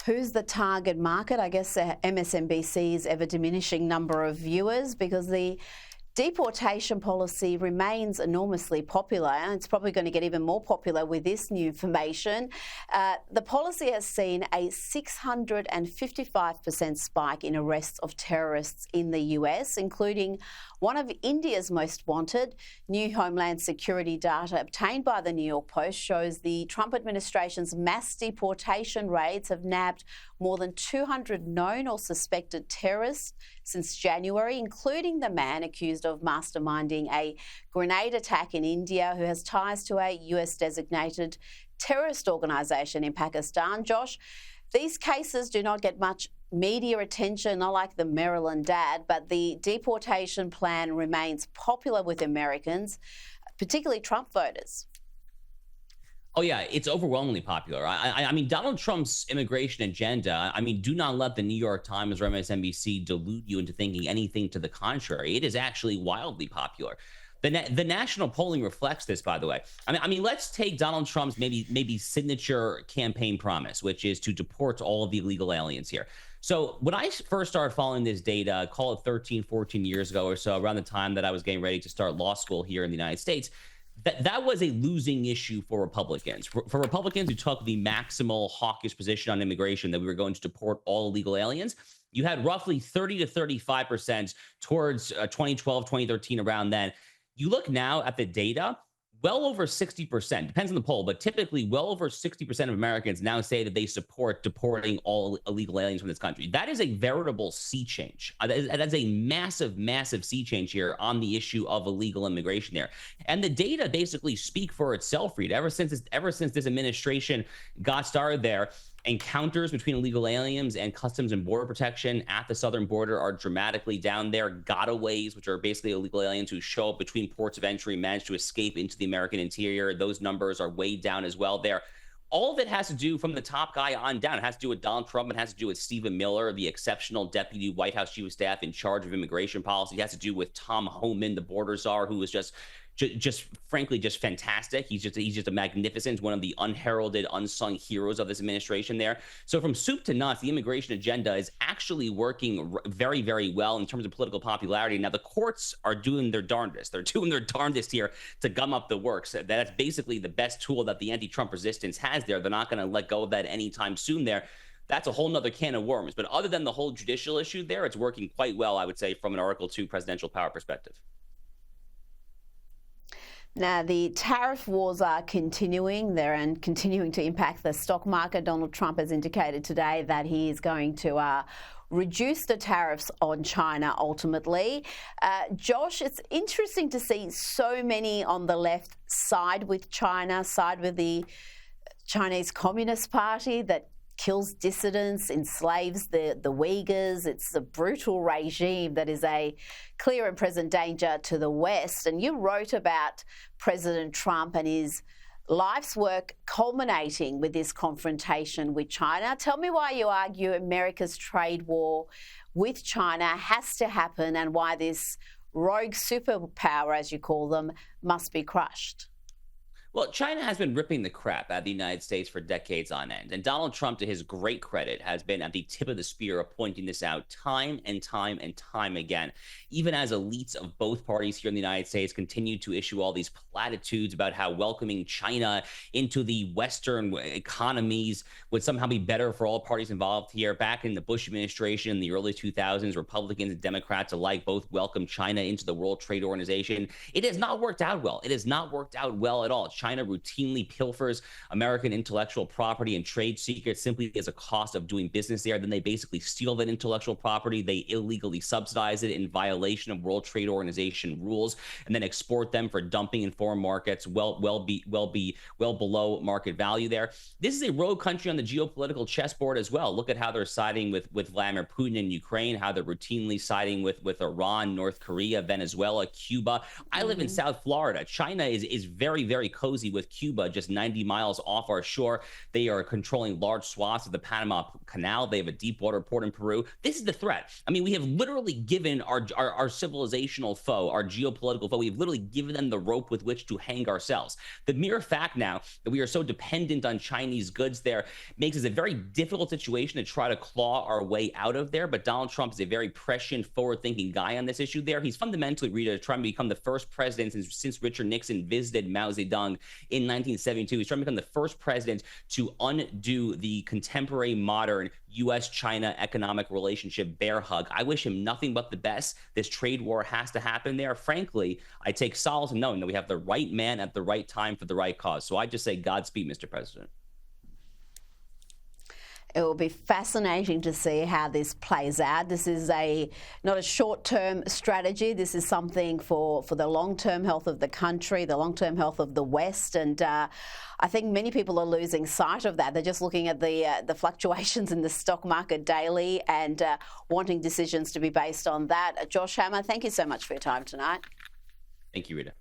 Who's the target market? I guess MSNBC's ever diminishing number of viewers, because the deportation policy remains enormously popular, and it's probably going to get even more popular with this new information. The policy has seen a 655% spike in arrests of terrorists in the US, including one of India's most wanted. New Homeland Security data obtained by the New York Post shows the Trump administration's mass deportation raids have nabbed more than 200 known or suspected terrorists since January, including the man accused of masterminding a grenade attack in India, who has ties to a US-designated terrorist organisation in Pakistan. Josh, these cases do not get much media attention, not like the Maryland dad, but the deportation plan remains popular with Americans, particularly Trump voters. Oh, yeah, it's overwhelmingly popular. I mean, Donald Trump's immigration agenda, I mean, do not let the New York Times or MSNBC delude you into thinking anything to the contrary. It is actually wildly popular. The national polling reflects this, by the way. I mean, let's take Donald Trump's maybe signature campaign promise, which is to deport all of the illegal aliens here. So when I first started following this data, call it 13, 14 years ago or so, around the time that I was getting ready to start law school here in the United States, that was a losing issue for Republicans. For Republicans who took the maximal hawkish position on immigration that we were going to deport all illegal aliens, you had roughly 30 to 35% towards 2012, 2013, around then. You look now at the data, well over 60%, depends on the poll, but typically well over 60% of Americans now say that they support deporting all illegal aliens from this country. That is a veritable sea change. That is a massive, massive sea change here on the issue of illegal immigration there. And the data basically speak for itself, Reed. Ever since this administration got started there, encounters between illegal aliens and Customs and Border Protection at the southern border are dramatically down there. Gotaways, which are basically illegal aliens who show up between ports of entry, manage to escape into the American interior. Those numbers are way down as well there. All of it has to do from the top guy on down. It has to do with Donald Trump. It has to do with Stephen Miller, the exceptional deputy White House chief of staff in charge of immigration policy. It has to do with Tom Homan, the border czar, who was just frankly just fantastic. He's just a magnificent, one of the unheralded, unsung heroes of this administration there. So from soup to nuts, the immigration agenda is actually working very, very well in terms of political popularity. Now, the courts are doing their darndest. They're doing their darndest here to gum up the works. That's basically the best tool that the anti-Trump resistance has there. They're not going to let go of that anytime soon there. That's a whole nother can of worms. But other than the whole judicial issue there, it's working quite well, I would say, from an Article 2 presidential power perspective. Now, the tariff wars are continuing there and continuing to impact the stock market. Donald Trump has indicated today that he is going to reduce the tariffs on China ultimately. Josh, it's interesting to see so many on the left side with China, side with the Chinese Communist Party that kills dissidents, enslaves the Uyghurs. It's a brutal regime that is a clear and present danger to the West. And you wrote about President Trump and his life's work culminating with this confrontation with China. Tell me why you argue America's trade war with China has to happen and why this rogue superpower, as you call them, must be crushed. Well, China has been ripping the crap out of the United States for decades on end. And Donald Trump, to his great credit, has been at the tip of the spear of pointing this out time and time and time again. Even as elites of both parties here in the United States continue to issue all these platitudes about how welcoming China into the Western economies would somehow be better for all parties involved here. Back in the Bush administration in the early 2000s, Republicans and Democrats alike both welcomed China into the World Trade Organization. It has not worked out well. It has not worked out well at all. China routinely pilfers American intellectual property and trade secrets simply as a cost of doing business there. Then they basically steal that intellectual property. They illegally subsidize it in violation of World Trade Organization rules, and then export them for dumping in foreign markets well below market value there. This is a rogue country on the geopolitical chessboard as well. Look at how they're siding with Vladimir Putin in Ukraine, how they're routinely siding with Iran, North Korea, Venezuela, Cuba. I live in South Florida. China is very, very close cozy with Cuba just 90 miles off our shore. They are controlling large swaths of the Panama Canal. They have a deep water port in Peru. This is the threat. I mean, we have literally given our civilizational foe, our geopolitical foe, we've literally given them the rope with which to hang ourselves. The mere fact now that we are so dependent on Chinese goods there makes it a very difficult situation to try to claw our way out of there. But Donald Trump is a very prescient, forward-thinking guy on this issue there. He's fundamentally, Rita, trying to become the first president since Richard Nixon visited Mao Zedong in 1972. He's trying to become the first president to undo the contemporary, modern U.S.-China economic relationship bear hug. I wish him nothing but the best. This trade war has to happen there. Frankly, I take solace in knowing that we have the right man at the right time for the right cause. So I just say Godspeed, Mr. President. It will be fascinating to see how this plays out. This is not a short-term strategy. This is something for the long-term health of the country, the long-term health of the West, and I think many people are losing sight of that. They're just looking at the fluctuations in the stock market daily and wanting decisions to be based on that. Josh Hammer, thank you so much for your time tonight. Thank you, Rita.